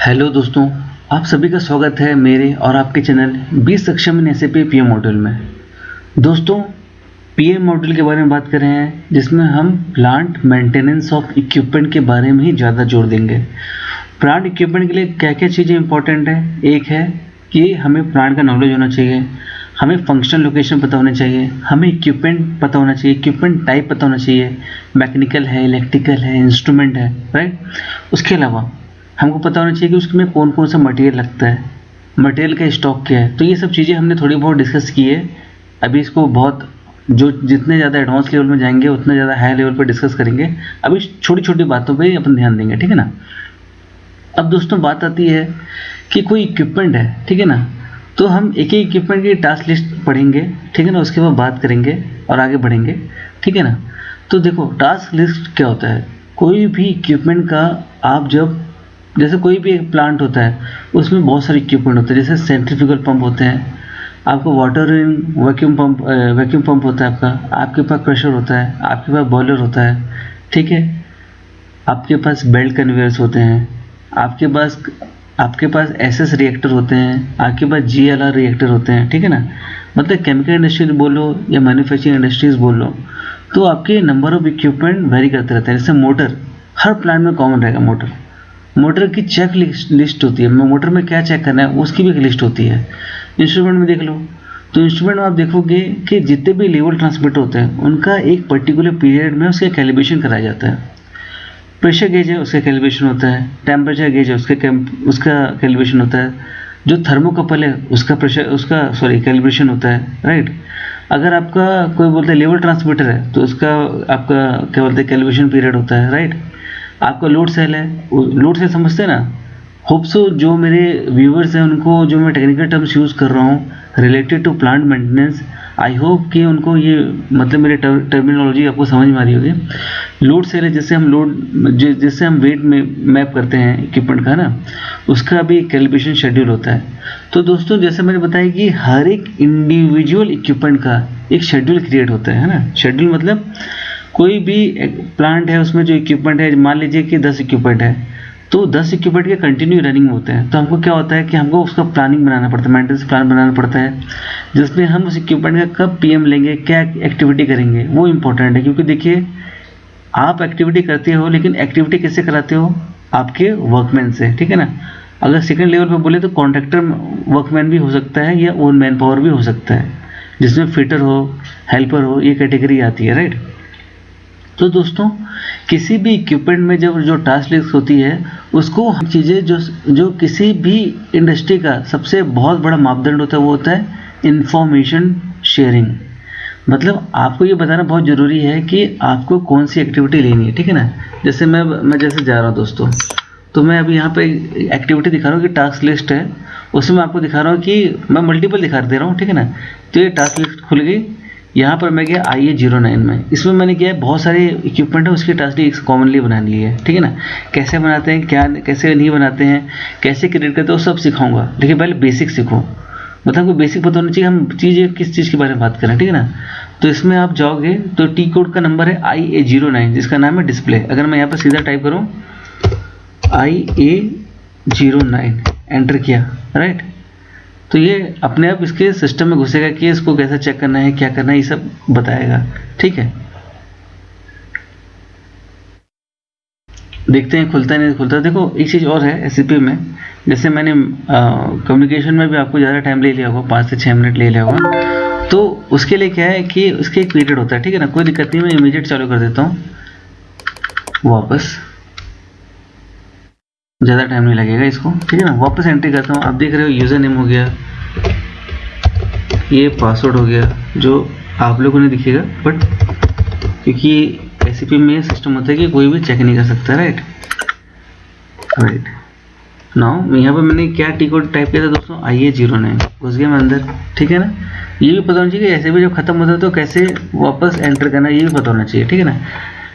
Hello दोस्तों, आप सभी का स्वागत है मेरे और आपके चैनल 20 सक्षम इन एसएपी पीएम मॉड्यूल में। दोस्तों, पीएम मॉड्यूल के बारे में बात कर रहे हैं जिसमें हम प्लांट मेंटेनेंस ऑफ इक्विपमेंट के बारे में ही ज़्यादा जोर देंगे। प्लांट इक्विपमेंट के लिए क्या क्या चीज़ें इंपॉर्टेंट है। एक है कि हमें प्लांट का नॉलेज होना चाहिए, हमें फंक्शनल लोकेशन पता होना चाहिए, हमें इक्विपमेंट पता होना चाहिए, इक्विपमेंट टाइप पता होना चाहिए, मैकेनिकल है, इलेक्ट्रिकल है, इंस्ट्रूमेंट है, राइट। उसके अलावा हमको पता होना चाहिए कि उसमें कौन कौन सा मटेरियल लगता है, मटेरियल का स्टॉक क्या है। तो ये सब चीज़ें हमने थोड़ी बहुत डिस्कस की है। अभी इसको बहुत जितने ज़्यादा एडवांस लेवल में जाएंगे उतना ज़्यादा हाई लेवल पर डिस्कस करेंगे। अभी छोटी छोटी बातों पे अपन ध्यान देंगे, ठीक है ना। अब दोस्तों बात आती है कि कोई इक्विपमेंट है, ठीक है ना, तो हम एक एक इक्विपमेंट की टास्क लिस्ट पढ़ेंगे, ठीक है ना। उसके बाद बात करेंगे और आगे बढ़ेंगे, ठीक है ना। तो देखो, टास्क लिस्ट क्या होता है। कोई भी इक्विपमेंट का आप जैसे कोई भी एक प्लांट होता है उसमें बहुत सारे इक्विपमेंट होते हैं। जैसे सेंट्रीफ्यूगल पंप होते हैं, आपको वाटर वैक्यूम पंप होता है, आपके पास प्रेशर होता है, आपके पास बॉयलर होता है, ठीक है। आपके पास बेल्ट कन्वेयर्स होते हैं, आपके पास एसएस रिएक्टर होते हैं, आपके पास जीएलआर रिएक्टर होते हैं, ठीक है ना। मतलब केमिकल इंडस्ट्री बोल लो या मैन्युफैक्चरिंग इंडस्ट्रीज बोल लो, तो आपके नंबर ऑफ इक्विपमेंट वेरी करते रहते हैं। जैसे मोटर, हर प्लांट में कॉमन रहेगा। मोटर की चेक लिस्ट होती है, मोटर में क्या चेक करना है उसकी भी एक लिस्ट होती है। इंस्ट्रूमेंट में देख लो, तो इंस्ट्रूमेंट में आप देखोगे कि जितने भी लेवल ट्रांसमीटर होते हैं उनका एक पर्टिकुलर पीरियड में उसका कैलिब्रेशन कराया जाता है। प्रेशर गेज है, उसका कैलिब्रेशन होता है। टेम्परेचर गेज है, उसका कैलिब्रेशन होता है। जो थर्मोकपल है उसका कैलिब्रेशन होता है, राइट। अगर आपका कोई बोलते हैं लेवल ट्रांसमीटर है तो उसका आपका क्या बोलते हैं कैलिब्रेशन पीरियड होता है, राइट। आपका लोड सेल है, लोड सेल समझते हैं ना। होप सो जो मेरे व्यूवर्स हैं उनको जो मैं टेक्निकल टर्म्स यूज़ कर रहा हूँ related to plant maintenance, I hope कि उनको ये मतलब मेरे टर्मिनोलॉजी आपको समझ में आ रही होगी। लोड सेल है जिससे हम वेट में मैप करते हैं इक्विपमेंट का ना, उसका भी कैलिब्रेशन शेड्यूल होता है। तो दोस्तों, जैसे मैंने बताया कि हर एक इंडिविजुअल इक्विपमेंट का एक शेड्यूल क्रिएट होता है ना। शेड्यूल मतलब कोई भी प्लांट है उसमें जो इक्विपमेंट है, मान लीजिए कि 10 इक्विपमेंट है, तो 10 इक्विपमेंट के कंटिन्यू रनिंग होते हैं। तो हमको क्या होता है कि हमको उसका प्लानिंग बनाना पड़ता है, मेंटेनेंस प्लान बनाना पड़ता है, जिसमें हम उस इक्विपमेंट का कब पीएम लेंगे, क्या एक्टिविटी करेंगे, वो इंपॉर्टेंट है। क्योंकि देखिए, आप एक्टिविटी करते हो लेकिन एक्टिविटी कैसे कराते हो, आपके वर्कमैन से, ठीक है ना। अगर सेकेंड लेवल पर बोले तो कॉन्ट्रैक्टर वर्कमैन भी हो सकता है या ओन मैन पावर भी हो सकता है, जिसमें फिटर हो, हेल्पर हो, ये कैटेगरी आती है, राइट। तो दोस्तों, किसी भी इक्विपमेंट में जब जो टास्क लिस्ट होती है उसको चीज़ें जो किसी भी इंडस्ट्री का सबसे बहुत बड़ा मापदंड होता है वो होता है इंफॉर्मेशन शेयरिंग। मतलब आपको ये बताना बहुत ज़रूरी है कि आपको कौन सी एक्टिविटी लेनी है, ठीक है ना। जैसे मैं जैसे जा रहा हूँ दोस्तों, तो मैं अभी यहाँ पे एक्टिविटी दिखा रहा हूँ कि टास्क लिस्ट है, उसमें आपको दिखा रहा हूँ कि मैं मल्टीपल दिखा दे रहा हूँ, ठीक है ना। तो ये टास्क लिस्ट खुल गई। यहाँ पर मैं गया IA09 में, इसमें मैंने किया है बहुत सारे इक्विपमेंट है उसकी टास्क लिस्ट कॉमनली बना ली है, ठीक है ना। कैसे बनाते हैं, क्या कैसे नहीं बनाते हैं, कैसे क्रिएट करते हैं, वो सब सिखाऊंगा। लेकिन पहले बेसिक सीखो, मतलब कोई बेसिक पता होना चाहिए हम किस चीज़ के बारे में बात करें, ठीक है ना। तो इसमें आप जाओगे तो टी कोड का नंबर है IA09, जिसका नाम है डिस्प्ले। अगर मैं यहाँ पर सीधा टाइप करूँ IA09, एंटर किया, राइट, तो ये अपने आप इसके सिस्टम में घुसेगा कि इसको कैसे चेक करना है, क्या करना है, ये सब बताएगा, ठीक है। देखते हैं खुलता है नहीं खुलता। देखो, एक चीज़ और है एससीपी में, जैसे मैंने कम्युनिकेशन में भी आपको ज़्यादा टाइम ले लिया होगा, 5 से 6 मिनट ले लिया होगा। तो उसके लिए क्या है कि उसके एक पीरियड होता है, ठीक है ना। कोई दिक्कत नहीं, मैं इमीडिएट चालू कर देता हूँ वापस, ज़्यादा टाइम नहीं लगेगा इसको, ठीक है ना। वापस एंट्री करता हूँ, आप देख रहे हो यूज़र नेम हो गया, ये पासवर्ड हो गया, जो आप लोगों ने दिखेगा, बट क्योंकि एससीपी में सिस्टम होता है कि कोई भी चेक नहीं कर सकता, राइट। नाउ यहाँ पर मैंने क्या टी कोड टाइप किया था दोस्तों, IA09, घुस गया मैं अंदर, ठीक है ना। ये भी पता होना चाहिए कि ऐसे भी जब खत्म होता है तो कैसे वापस एंटर करना, ये भी पता होना चाहिए, ठीक है ना।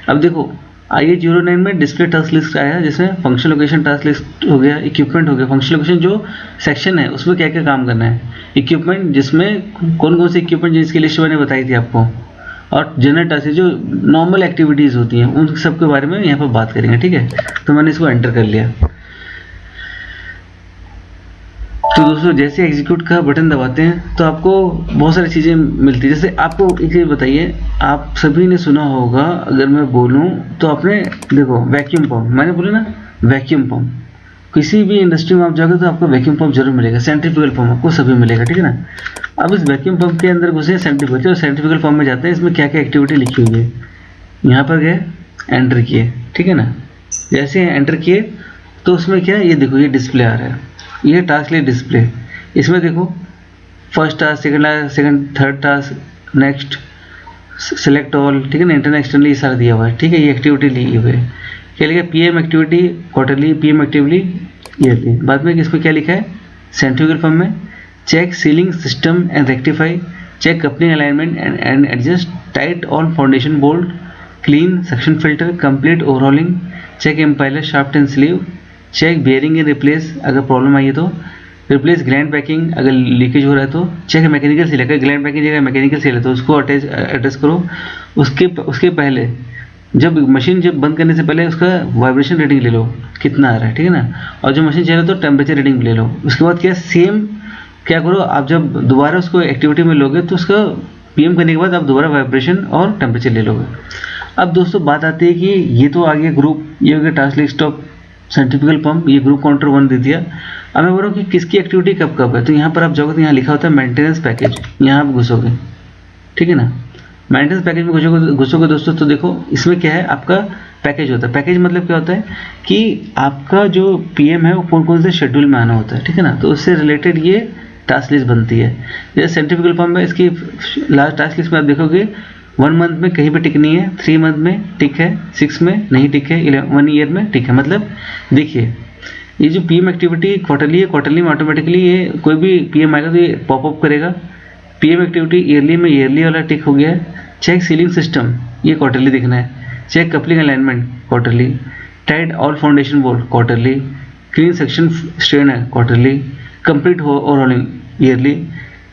अब देखो, IA09 में डिस्प्ले टास्क लिस्ट आया, जिसमें फंक्शन लोकेशन टास्क लिस्ट हो गया, इक्विपमेंट हो गया। फंक्शन लोकेशन जो सेक्शन है उसमें क्या क्या काम करना है, इक्विपमेंट जिसमें कौन कौन से इक्विपमेंट जिसकी लिस्ट मैंने बताई थी आपको, और जनरल टास्क जो नॉर्मल एक्टिविटीज़ होती हैं उन सब के बारे में यहाँ पर बात करेंगे, ठीक है। तो मैंने इसको एंटर कर लिया। तो दोस्तों जैसे एग्जीक्यूट का बटन दबाते हैं तो आपको बहुत सारी चीज़ें मिलती है। जैसे आपको एक चीज़ बताइए, आप सभी ने सुना होगा, अगर मैं बोलूं तो आपने देखो वैक्यूम पंप, मैंने बोला ना वैक्यूम पंप, किसी भी इंडस्ट्री में आप जाओगे तो आपको वैक्यूम पंप जरूर मिलेगा, सेंट्रीफ्यूगल पंप आपको सभी मिलेगा, ठीक है ना। अब इस वैक्यूम पंप के अंदर घुसे सेंट्रीफ्यूगल, सेंट्रीफ्यूगल पंप में जाते हैं, इसमें क्या क्या एक्टिविटी लिखी हुई है, यहाँ पर गए एंटर किए, ठीक है ना। जैसे एंटर किए तो उसमें क्या है, ये देखो ये डिस्प्ले आ रहा है, ये टास्क लिस्ट डिस्प्ले। इसमें देखो first task, second third task, next, select all, ठीक है ना, इंटरनल एक्सटर्नल, ये सारा दिया हुआ है, ठीक है। ये एक्टिविटी ली हुई है, क्या लिखा है, PM activity quarterly, PM activity yearly. बाद में इसमें क्या लिखा है, सेंट्रीफ्यूगल पंप में check sealing system and rectify, check coupling alignment and adjust, tight all foundation bolt, clean suction filter, complete overhauling, check impeller shaft and sleeve, check bearing and replace, अगर problem आई है तो replace gland packing, अगर leakage हो रहा है तो check mechanical seal, अगर ग्लैंड पैकिंग जगह मैकेनिकल सील है तो उसको एड्रेस करो। उसके पहले जब मशीन बंद करने से पहले उसका वाइब्रेशन रीडिंग ले लो कितना आ रहा है, ठीक है ना। और जो मशीन चले तो टेम्परेचर रीडिंग ले लो। उसके बाद क्या सेम क्या करो, आप जब दोबारा उसको एक्टिविटी में लोगे तो उसका पीएम करने के बाद आप दोबारा वाइब्रेशन और टेम्परेचर ले लोगे। अब दोस्तों बात आती है कि ये तो आगे ग्रुप, ये हो गया task list of centrifugal pump, ये ग्रुप काउंटर 1 दे दिया। अब मैं बोल रहा हूँ कि किसकी एक्टिविटी कब कब है, तो यहाँ पर आप जाओगे तो यहाँ लिखा होता है मेंटेनेंस पैकेज, यहाँ आप घुसोगे, ठीक है ना। मेंटेनेंस पैकेज में घुसोगे दोस्तों तो देखो इसमें क्या है, आपका पैकेज होता है। पैकेज मतलब क्या होता है कि आपका जो पीएम है वो कौन कौन से शेड्यूल में आना होता है, ठीक है ना। तो उससे रिलेटेड ये टास्क लिस्ट बनती है। जैसे सेंट्रीफ्यूगल पंप है, इसकी लास्ट टास्क लिस्ट में आप देखोगे 1 मंथ में कहीं पे टिक नहीं है, 3 मंथ में टिक है, 6 में नहीं टिक है, 1 ईयर में टिक है। मतलब देखिए ये जो पीएम एक्टिविटी क्वार्टरली है, क्वार्टरली में ऑटोमेटिकली ये कोई भी पीएम आएगा तो ये पॉपअप करेगा। पीएम एक्टिविटी ईयरली में ईयरली वाला टिक हो गया है। चेक सीलिंग सिस्टम, ये क्वार्टरली दिखना है। Check coupling alignment quarterly, tight all foundation bolt quarterly, clean section strain है quarterly, complete overhauling yearly,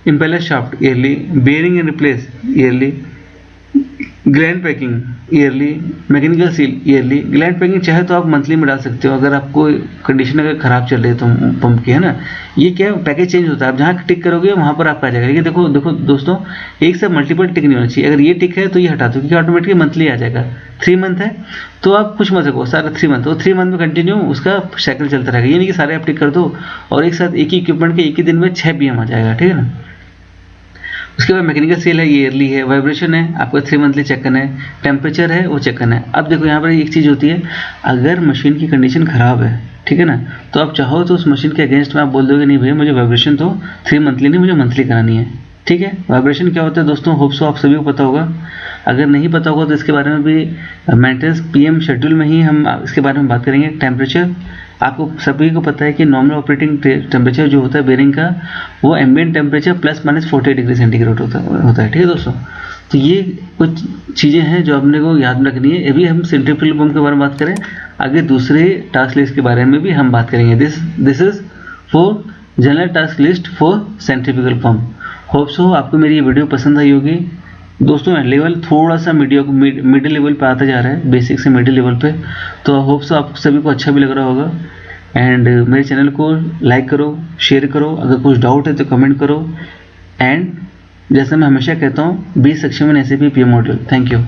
impeller shaft yearly, bearing and replace yearly, gland packing yearly, mechanical seal yearly. Gland packing चाहे तो आप monthly में डाल सकते हो, अगर आपको कंडीशन अगर खराब चल रही है तो पंप की, है ना। ये क्या है, पैकेज चेंज होता है, आप जहाँ टिक करोगे वहाँ पर आपका आ जाएगा। ये देखो दोस्तों, एक से मल्टीपल टिक नहीं होना चाहिए। अगर ये टिक है तो ये हटा दो, क्योंकि ऑटोमेटिकली मंथली आ जाएगा। 3 मंथ है तो आप कुछ मत रखो, सारा 3 मंथ, तो 3 मंथ में कंटिन्यू उसका साइकिल चलता रहेगा। ये नहीं कि सारे आप टिक कर दो और एक साथ एक ही इक्विपमेंट के एक ही दिन में 6 पीएम आ जाएगा, ठीक है ना। उसके बाद मैकेनिकल सेल है, ये ईयरली है। वाइब्रेशन है, आपको 3 मंथली चेक करना है। टेम्परेचर है, वो चेक करना है। अब देखो यहाँ पर एक चीज़ होती है, अगर मशीन की कंडीशन ख़राब है, ठीक है ना, तो आप चाहो तो उस मशीन के अगेंस्ट में आप बोल दोगे नहीं भैया मुझे वाइब्रेशन तो 3 मंथली नहीं, मुझे मंथली करानी है, ठीक है। वाइब्रेशन क्या होता है दोस्तों, होप सो आप सभी को पता होगा। अगर नहीं पता होगा तो इसके बारे में भी मेंटेनेंस पीएम शेड्यूल में ही हम इसके बारे में बात करेंगे। टेम्परेचर, आपको सभी को पता है कि नॉर्मल ऑपरेटिंग टेम्परेचर जो होता है बेरिंग का, वो एम्बिएंट टेम्परेचर ±48 डिग्री सेंटीग्रेड होता है, ठीक है दोस्तों। तो ये कुछ चीज़ें हैं जो आपने को याद रखनी है। अभी हम सेंट्रीफ्यूगल पंप के बारे में बात करें, आगे दूसरे टास्क लिस्ट के बारे में भी हम बात करेंगे। This is for general task list for centrifugal pump. Hope so आपको मेरी ये वीडियो पसंद आई होगी दोस्तों। लेवल थोड़ा सा मिडिल लेवल पे आता जा रहा है, बेसिक से मिडिल लेवल पे, तो होप सो आप सभी को अच्छा भी लग रहा होगा। एंड मेरे चैनल को लाइक करो, शेयर करो, अगर कुछ डाउट है तो कमेंट करो। एंड जैसा मैं हमेशा कहता हूँ, बी सक्षम इन SAP PM module. Thank you.